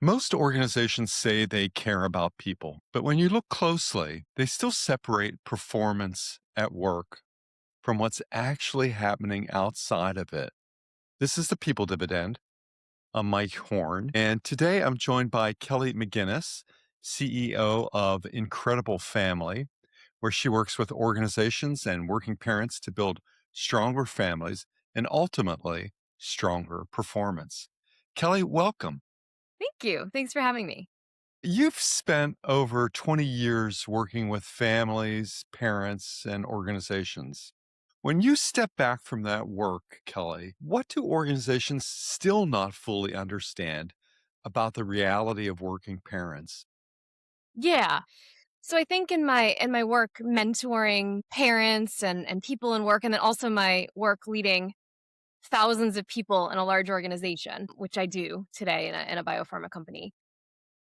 Most organizations say they care about people, but when you look closely, they still separate performance at work from what's actually happening outside of it. This is the People Dividend. I'm Mike Horne, and today I'm joined by Kelly McGinnis, CEO of Incredible Family, where she works with organizations and working parents to build stronger families and ultimately stronger performance. Kelly, welcome. Thank you. Thanks for having me. You've spent over 20 years working with families, parents, and organizations. When you step back from that work, Kelly, what do organizations still not fully understand about the reality of working parents? Yeah. So I think in my work mentoring parents and people in work and then also my work leading thousands of people in a large organization, which I do today in a biopharma company.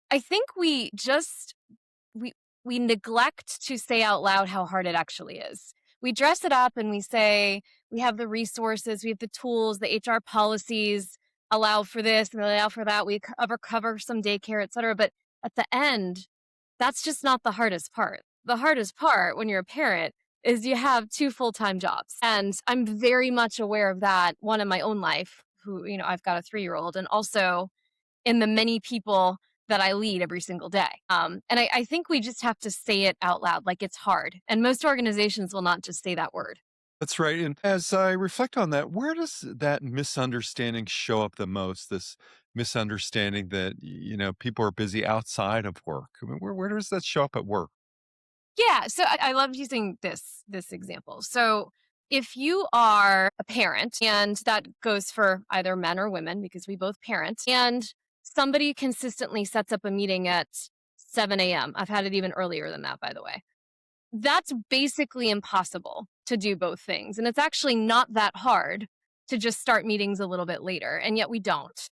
I think we we neglect to say out loud how hard it actually is. We dress it up and we say we have the resources, we have the tools, the HR policies allow for this and they allow for that. We cover some daycare, et cetera. But at the end, that's just not the hardest part. The hardest part when you're a parent is you have two full-time jobs. And I'm very much aware of that, one in my own life, who, I've got a 3-year-old, and also in the many people that I lead every single day. And I think we just have to say it out loud, like it's hard. And most organizations will not just say that word. That's right. And as I reflect on that, where does that misunderstanding show up the most? This misunderstanding that, people are busy outside of work. I mean, where does that show up at work? Yeah, so I love using this example. So if you are a parent, and that goes for either men or women because we both parent, and somebody consistently sets up a meeting at 7 a.m. I've had it even earlier than that, by the way. That's basically impossible to do both things. And it's actually not that hard to just start meetings a little bit later, and yet we don't.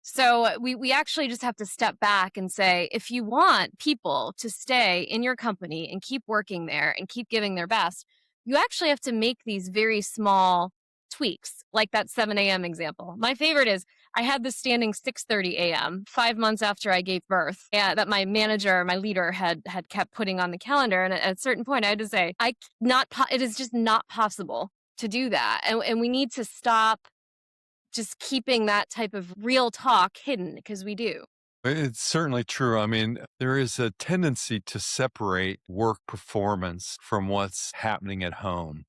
So we actually just have to step back and say, if you want people to stay in your company and keep working there and keep giving their best, you actually have to make these very small tweaks, like that 7 a.m. example. My favorite is I had this standing 6:30 a.m. 5 months after I gave birth, and that my manager, my leader, had kept putting on the calendar. And at a certain point, I had to say, it is just not possible to do that, and we need to stop just keeping that type of real talk hidden because we do. It's certainly true. I mean, there is a tendency to separate work performance from what's happening at home.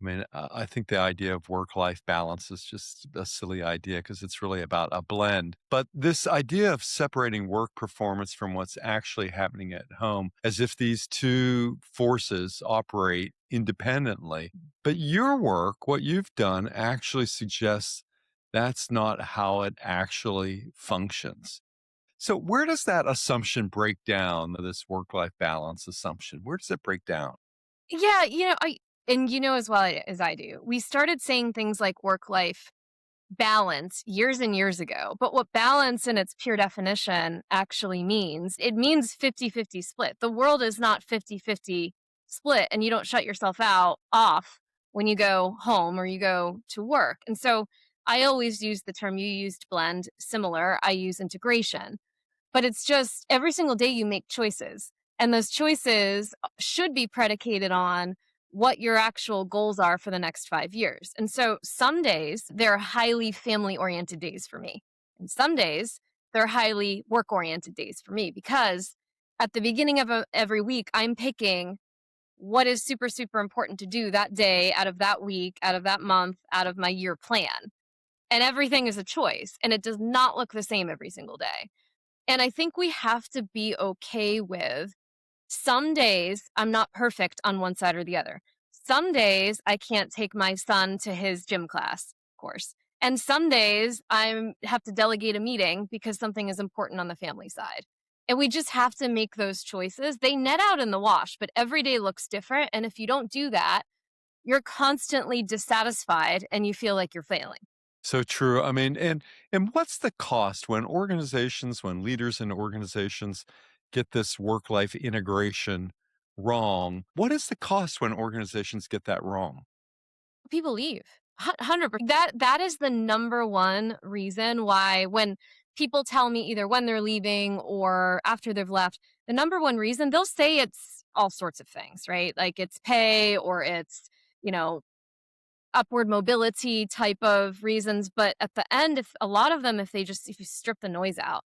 I mean, I think the idea of work life balance is just a silly idea because it's really about a blend. But this idea of separating work performance from what's actually happening at home, as if these two forces operate independently. But your work, what you've done, actually suggests that's not how it actually functions. So, where does that assumption break down, this work life balance assumption? Where does it break down? Yeah, as well as I do, we started saying things like work life balance years and years ago. But what balance in its pure definition actually means, it means 50-50 split. The world is not 50-50 split, and you don't shut yourself out off when you go home or you go to work. And so I always use the term, you used blend, similar, I use integration. But it's just every single day you make choices. And those choices should be predicated on what your actual goals are for the next 5 years. And so some days they're highly family oriented days for me. And some days they're highly work oriented days for me because at the beginning of every week, I'm picking what is super, super important to do that day, out of that week, out of that month, out of my year plan. And everything is a choice. And it does not look the same every single day. And I think we have to be okay with some days I'm not perfect on one side or the other. Some days I can't take my son to his gym class, of course. And some days I have to delegate a meeting because something is important on the family side. And we just have to make those choices. They net out in the wash, but every day looks different. And if you don't do that, you're constantly dissatisfied and you feel like you're failing. So true. I mean, and what's the cost when leaders in organizations get this work-life integration wrong? What is the cost when organizations get that wrong? People leave. 100%. That is the number one reason why when people tell me either when they're leaving or after they've left, the number one reason they'll say it's all sorts of things, right? Like it's pay or it's, you know, upward mobility type of reasons. But at the end, if a lot of them, if you strip the noise out,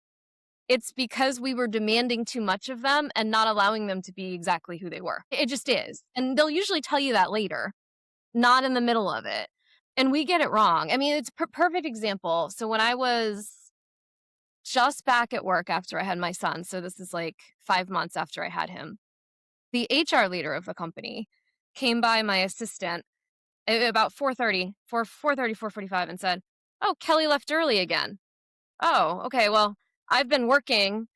it's because we were demanding too much of them and not allowing them to be exactly who they were. It just is. And they'll usually tell you that later, not in the middle of it. And we get it wrong. I mean, it's perfect example. So when I was just back at work after I had my son, so this is like 5 months after I had him, the HR leader of the company came by my assistant about 4:30, 4:30, 4:45 and said, "Oh, Kelly left early again." "Oh, okay. Well, I've been working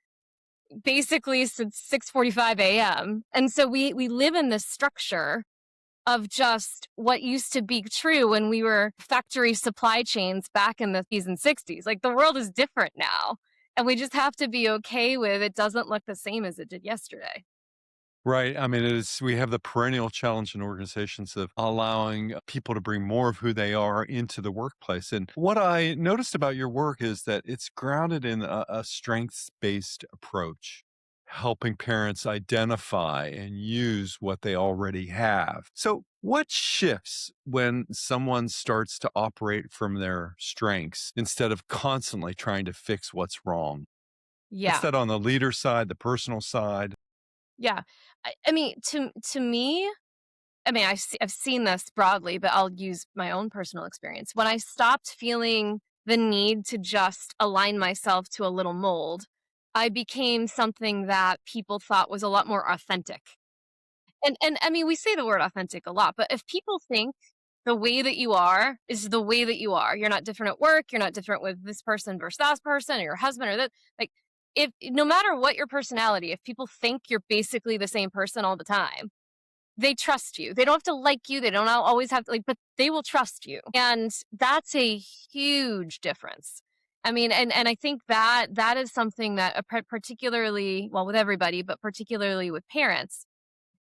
basically since 6:45 a.m." And so we live in this structure of just what used to be true when we were factory supply chains back in the 50s and 60s. Like the world is different now. And we just have to be okay with it doesn't look the same as it did yesterday. Right. I mean, it is, we have the perennial challenge in organizations of allowing people to bring more of who they are into the workplace. And what I noticed about your work is that it's grounded in a strengths based approach, helping parents identify and use what they already have. So, what shifts when someone starts to operate from their strengths instead of constantly trying to fix what's wrong? What's Yeah. that on the leader side, the personal side? Yeah. I mean, to me, I mean, I've seen this broadly, but I'll use my own personal experience. When I stopped feeling the need to just align myself to a little mold, I became something that people thought was a lot more authentic. And I mean, we say the word authentic a lot, but if people think the way that you are is the way that you are, you're not different at work, you're not different with this person versus that person or your husband or that, like, if no matter what your personality, if people think you're basically the same person all the time, they trust you. They don't have to like you. They don't always have to like, but they will trust you. And that's a huge difference. I mean, and I think that that is something that particularly, well, with everybody, but particularly with parents,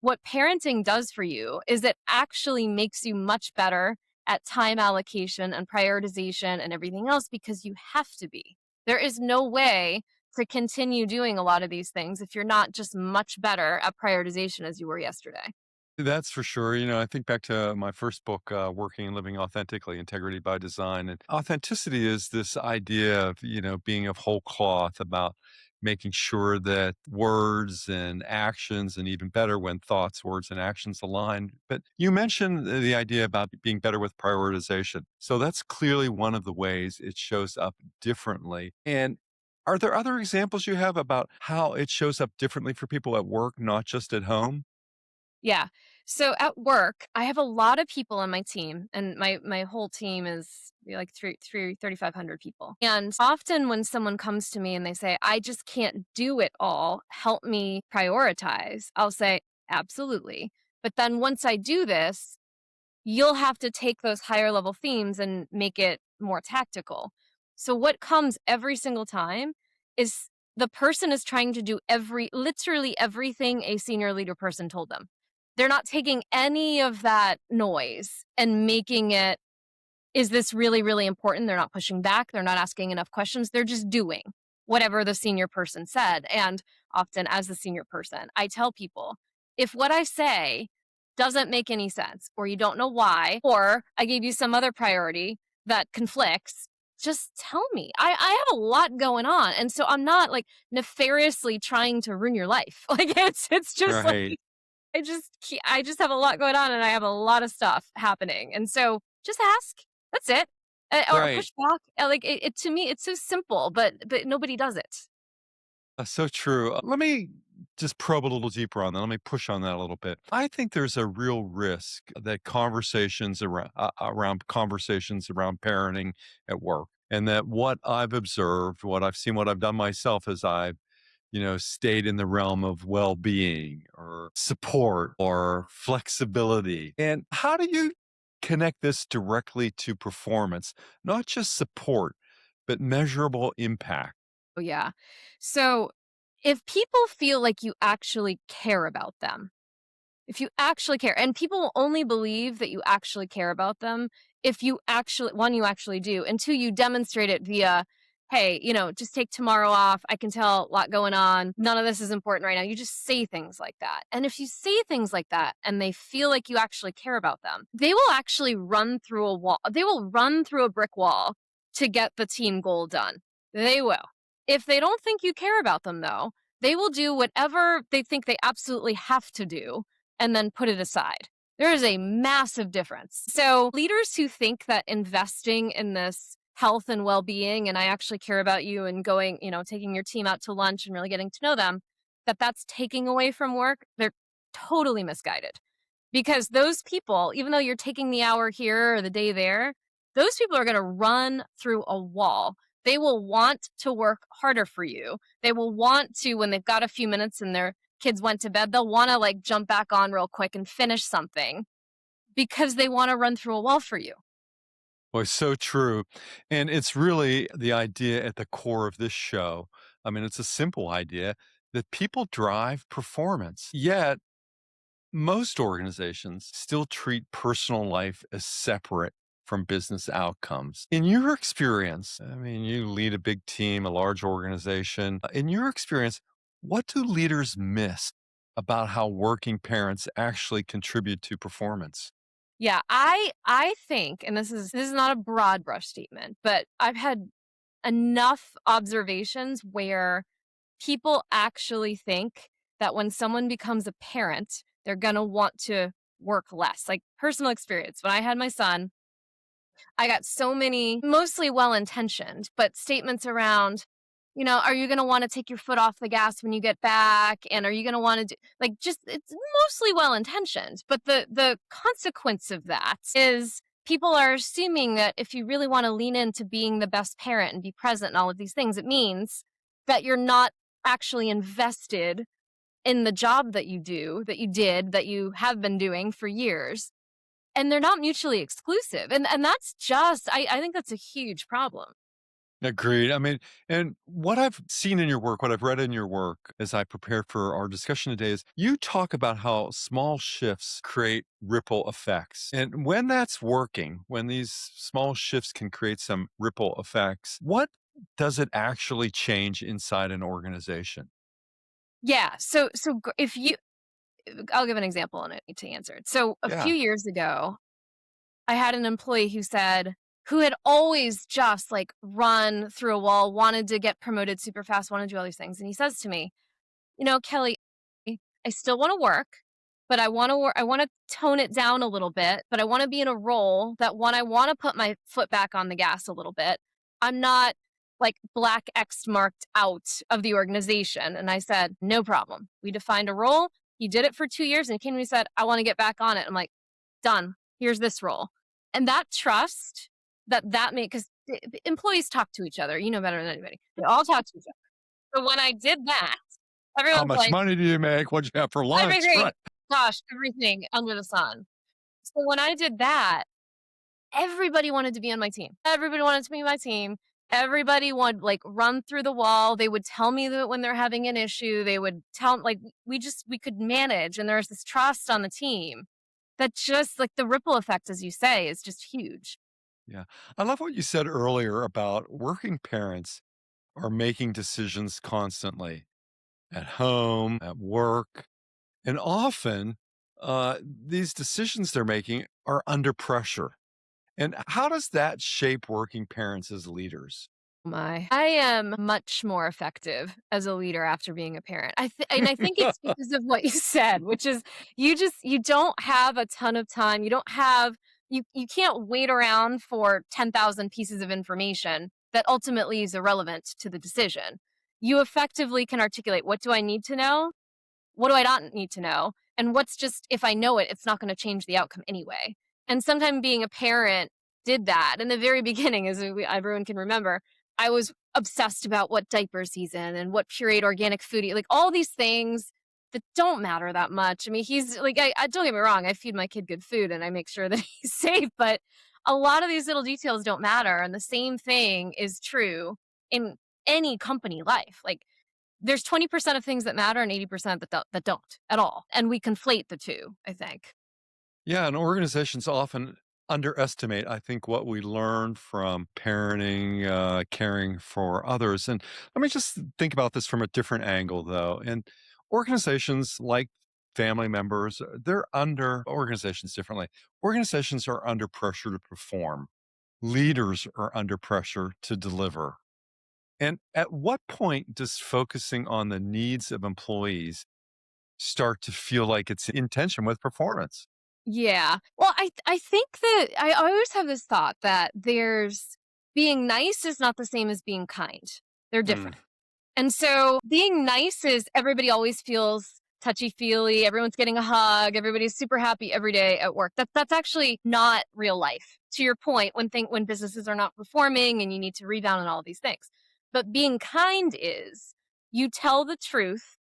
what parenting does for you is it actually makes you much better at time allocation and prioritization and everything else because you have to be. There is no way to continue doing a lot of these things if you're not just much better at prioritization as you were yesterday. That's for sure. You know, I think back to my first book, Working and Living Authentically, Integrity by Design. And authenticity is this idea of, being of whole cloth about making sure that words and actions, and even better when thoughts, words, and actions align. But you mentioned the idea about being better with prioritization. So that's clearly one of the ways it shows up differently. And are there other examples you have about how it shows up differently for people at work, not just at home? Yeah. So at work, I have a lot of people on my team, and my whole team is like 3,500 people. And often when someone comes to me and they say, "I just can't do it all. Help me prioritize," I'll say, "Absolutely." But then once I do this, you'll have to take those higher level themes and make it more tactical. So what comes every single time is the person is trying to do literally everything a senior leader person told them. They're not taking any of that noise and making it, is this really, really important? They're not pushing back. They're not asking enough questions. They're just doing whatever the senior person said. And often, as the senior person, I tell people if what I say doesn't make any sense, or you don't know why, or I gave you some other priority that conflicts, just tell me. I have a lot going on. And so I'm not like nefariously trying to ruin your life. Like it's just like Right. I just have a lot going on and I have a lot of stuff happening. And so just ask. That's it. Or Right. push back. Like it to me it's so simple, but nobody does it. That's so true. Let me just probe a little deeper on that. Let me push on that a little bit. I think there's a real risk that around conversations around parenting at work, and that what I've observed, what I've seen, what I've done myself is I've stayed in the realm of well being or support or flexibility. And how do you connect this directly to performance, not just support, but measurable impact? Oh yeah. So if people feel like you actually care about them, if you actually care, and people will only believe that you actually care about them if you actually, one, you actually do, and two, you demonstrate it via, hey, just take tomorrow off. I can tell a lot going on. None of this is important right now. You just say things like that. And if you say things like that and they feel like you actually care about them, they will actually run through a wall. They will run through a brick wall to get the team goal done. They will. If they don't think you care about them, though, they will do whatever they think they absolutely have to do and then put it aside. There is a massive difference. So, leaders who think that investing in this health and well-being and I actually care about you and going, taking your team out to lunch and really getting to know them, that's taking away from work, they're totally misguided. Because those people, even though you're taking the hour here or the day there, those people are going to run through a wall. They will want to work harder for you. They will want to, when they've got a few minutes and their kids went to bed, they'll want to like jump back on real quick and finish something because they want to run through a wall for you. Boy, so true. And it's really the idea at the core of this show. I mean, it's a simple idea that people drive performance. Yet, most organizations still treat personal life as separate from business outcomes. In your experience, I mean, you lead a big team, a large organization. In your experience, what do leaders miss about how working parents actually contribute to performance? Yeah, I think, and this is not a broad brush statement, but I've had enough observations where people actually think that when someone becomes a parent, they're going to want to work less. Like personal experience, when I had my son, I got so many, mostly well intentioned, but statements around, are you going to want to take your foot off the gas when you get back? And are you going to want to do, like, just, it's mostly well intentioned. But the consequence of that is people are assuming that if you really want to lean into being the best parent and be present and all of these things, it means that you're not actually invested in the job that you do, that you did, that you have been doing for years and they're not mutually exclusive, and that's just I think that's a huge problem. Agreed. I mean, and what I've seen in your work, what I've read in your work as I prepared for our discussion today is you talk about how small shifts create ripple effects. And when that's working, when these small shifts can create some ripple effects, what does it actually change inside an organization? Yeah, so g if you I'll give an example on it to answer it. So, a Yeah. few years ago, I had an employee who had always just, like, run through a wall, wanted to get promoted super fast, wanted to do all these things, and he says to me, Kelly, I still want to work, but I want to tone it down a little bit, but I want to be in a role that when I want to put my foot back on the gas a little bit, I'm not like black X marked out of the organization." And I said, "No problem." We defined a role. He did it for 2 years and he came to me and said, "I want to get back on it." I'm like, "Done. Here's this role." And that trust that made, because employees talk to each other, better than anybody. They all talk to each other. So when I did that, How everyone's much like, money do you make? What'd you have for lunch? everything, Right. gosh, everything under the sun. So when I did that, everybody wanted to be on my team. Everybody wanted to be on my team. Everybody would like run through the wall. They would tell me that when they're having an issue, they would tell like we could manage and there's this trust on the team that just like the ripple effect, as you say, is just huge. Yeah. I love what you said earlier about working parents are making decisions constantly at home, at work. And often, these decisions they're making are under pressure. And how does that shape working parents as leaders? My, I am much more effective as a leader after being a parent. And I think it's because of what you said, which is you don't have a ton of time. You can't wait around for 10,000 pieces of information that ultimately is irrelevant to the decision. You effectively can articulate, what do I need to know? What do I not need to know? And what's just, if I know it, it's not going to change the outcome anyway. And sometimes being a parent did that. In the very beginning, everyone can remember, I was obsessed about what diaper season and what pureed organic food, like all these things that don't matter that much. I mean, he's like, I don't get me wrong, I feed my kid good food and I make sure that he's safe, but a lot of these little details don't matter. And the same thing is true in any company life. Like, there's 20% of things that matter and 80% that don't at all. And we conflate the two, I think. Yeah, and organizations often underestimate, I think, what we learn from parenting, caring for others. And let me just think about this from a different angle, though. And organizations like family members, they're under organizations differently. Organizations are under pressure to perform, leaders are under pressure to deliver. And at what point does focusing on the needs of employees start to feel like it's in tension with performance? Yeah. Well, I think that I always have this thought that there's being nice is not the same as being kind. They're Mm. different. And so being nice is everybody always feels touchy-feely, everyone's getting a hug, everybody's super happy every day at work. That's actually not real life. To your point, when businesses are not performing and you need to rebound and all of these things. But being kind is you tell the truth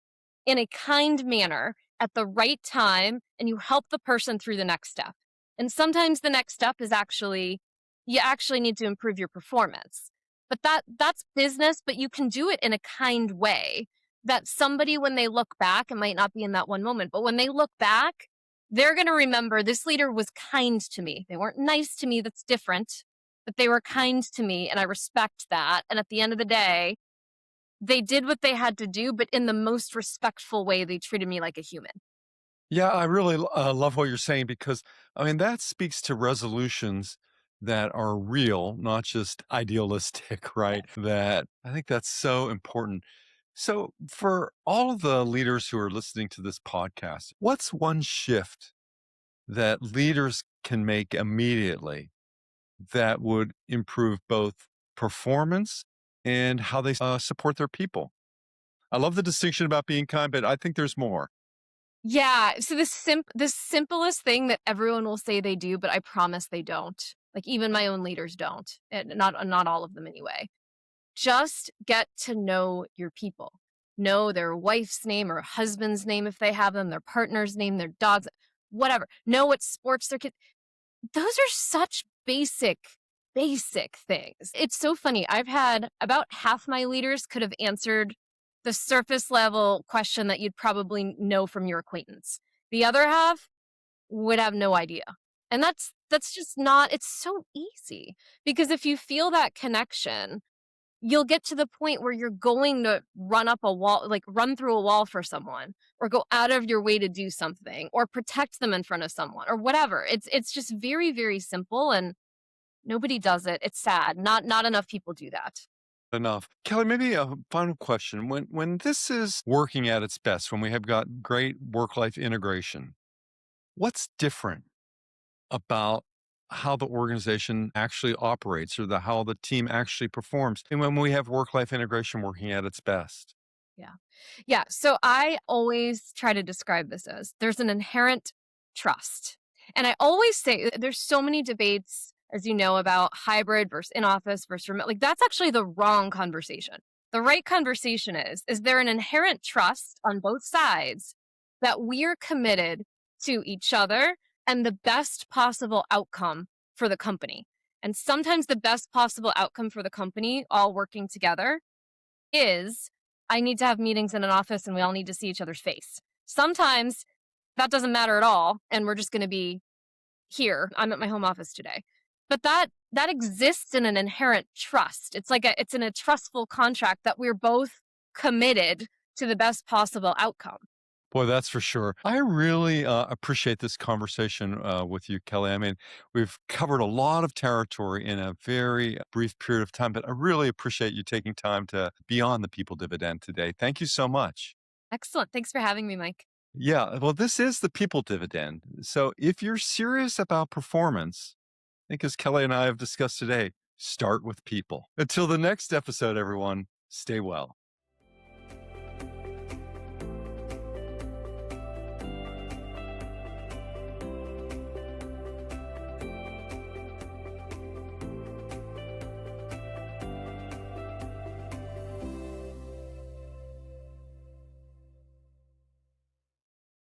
in a kind manner at the right time and you help the person through the next step. And sometimes the next step is actually you actually need to improve your performance. But that's business, but you can do it in a kind way that somebody when they look back, it might not be in that one moment, but when they look back, they're going to remember this leader was kind to me. They weren't nice to me, that's different, but they were kind to me and I respect that. And at the end of the day, they did what they had to do, but in the most respectful way, they treated me like a human. Yeah, I really love what you're saying because, I mean, that speaks to resolutions that are real, not just idealistic, right? That I think that's so important. So, for all of the leaders who are listening to this podcast, what's one shift that leaders can make immediately that would improve both performance and how they support their people? I love the distinction about being kind, but I think there's more. Yeah, so the simplest thing that everyone will say they do, but I promise they don't. Like even my own leaders don't. And not all of them anyway. Just get to know your people. Know their wife's name or husband's name if they have them, their partner's name, their dog's whatever. Know what sports their kids. Those are such basic things. It's so funny. I've had about half my leaders could have answered the surface level question that you'd probably know from your acquaintance. The other half would have no idea. And that's just not it's so easy because if you feel that connection, you'll get to the point where you're going to run up a wall, like run through a wall for someone or go out of your way to do something or protect them in front of someone or whatever. It's just very simple and nobody does it. It's sad. Not enough people do that. Enough. Kelly, maybe a final question. When this is working at its best, when we have got great work-life integration, what's different about how the organization actually operates or how the team actually performs and when we have work-life integration working at its best? Yeah. Yeah. So I always try to describe this as there's an inherent trust. And I always say there's so many debates, as you know, about hybrid versus in office versus remote. Like that's actually the wrong conversation. The right conversation is there an inherent trust on both sides that we're committed to each other and the best possible outcome for the company. And sometimes the best possible outcome for the company, all working together, is I need to have meetings in an office and we all need to see each other's face. Sometimes that doesn't matter at all and we're just going to be here. I'm at my home office today. But that exists in an inherent trust. It's in a trustful contract that we're both committed to the best possible outcome. Boy, that's for sure. I really appreciate this conversation with you, Kelly. I mean, we've covered a lot of territory in a very brief period of time, but I really appreciate you taking time to be on the People Dividend today. Thank you so much. Excellent. Thanks for having me, Mike. Yeah, well, this is the People Dividend. So if you're serious about performance, I think as Kelly and I have discussed today, start with people. Until the next episode, everyone, stay well.